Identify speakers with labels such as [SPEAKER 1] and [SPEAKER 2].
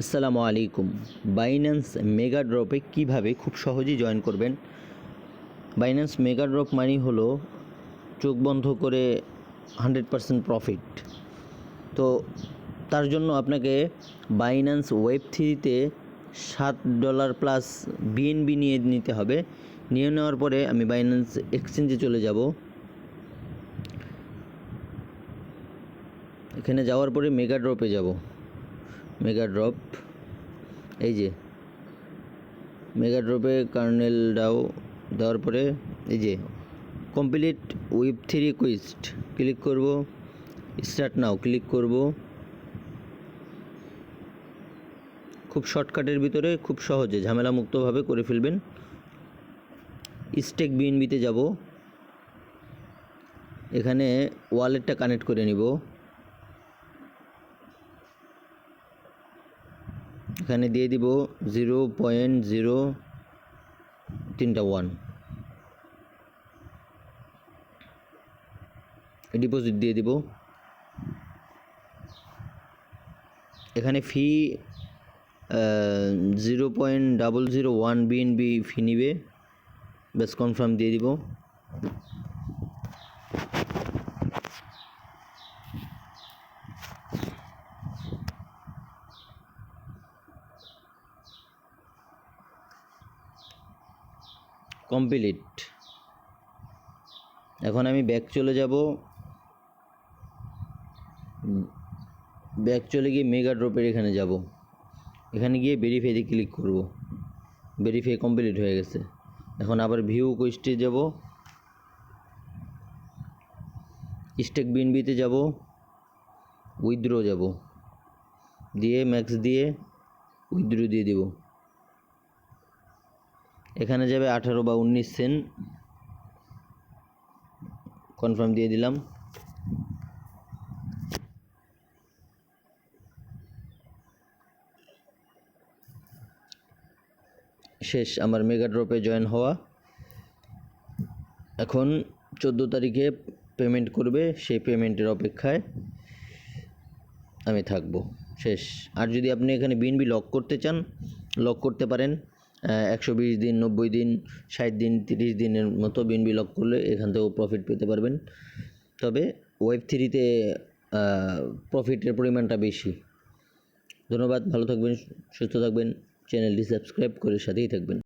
[SPEAKER 1] আসসালামু আলাইকুম। Binance mega ড্রপে কীভাবে খুব সহজেই জয়েন করবেন। বাইন্যান্স মেগা ড্রপ মানি হলো চোখ বন্ধ করে 100% প্রফিট। তো তার জন্য আপনাকে বাইন্যান্স ওয়েব3তে $7 প্লাস বিএনবি নিয়ে নিতে হবে। নিয়ে নেওয়ার পরে আমি বাইন্যান্স এক্সচেঞ্জে চলে যাব। এখানে যাওয়ার পরে মেগা ড্রপে যাব। মেগা ড্রপ, এই যে মেগা ড্রপে কার্নেল দেওয়ার পরে এই যে কমপ্লিট ওয়েব3 রিকোয়েস্ট ক্লিক করব, স্টার্ট নাও ক্লিক করব। খুব শর্টকাটের ভিতরে খুব সহজে ঝামেলামুক্তভাবে করে ফেলবেন। স্টেক বিএনবিতে যাব, এখানে ওয়ালেটটা কানেক্ট করে নিব। এখানে দিয়ে দিব 0.031 ডিপোজিট দিয়ে দিব। এখানে ফি 0.001 বিএনবি ফি নিবে। ব্যাস কনফার্ম দিয়ে দিব। কমপ্লিট। এখন আমি ব্যাক চলে যাব। ব্যাক চলে গিয়ে মেগা ড্রপের এখানে যাব। এখানে গিয়ে ভেরিফাইতে ক্লিক করব। ভেরিফাই কমপ্লিট হয়ে গেছে। এখন আবার ভিউ কোয়েস্টে যাব, স্টেক বিএনবিতে যাব, উইথড্র যাব, দিয়ে ম্যাক্স দিয়ে উইথড্র দিয়ে দিব। এখানে যাবে 18 বা 19 সেন্ট। কনফার্ম দিয়ে দিলাম। শেষ আমার মেগা ড্রপে জয়েন হওয়া। এখন 14 তারিখে পেমেন্ট করবে, সেই পেমেন্টের অপেক্ষায় আমি থাকব। শেষ। আর যদি আপনি এখানে বিএনবি লক করতে চান, লক করতে পারেন। 120 দিন, 90 দিন, 60 দিন, 30 দিনের মতো বিএনবি লক করলে এখান থেকেও প্রফিট পেতে পারবেন। তবে ওয়েব3তে প্রফিটের পরিমাণটা বেশি। ধন্যবাদ। ভালো থাকবেন, সুস্থ থাকবেন। চ্যানেলটি সাবস্ক্রাইব করে সাথেই থাকবেন।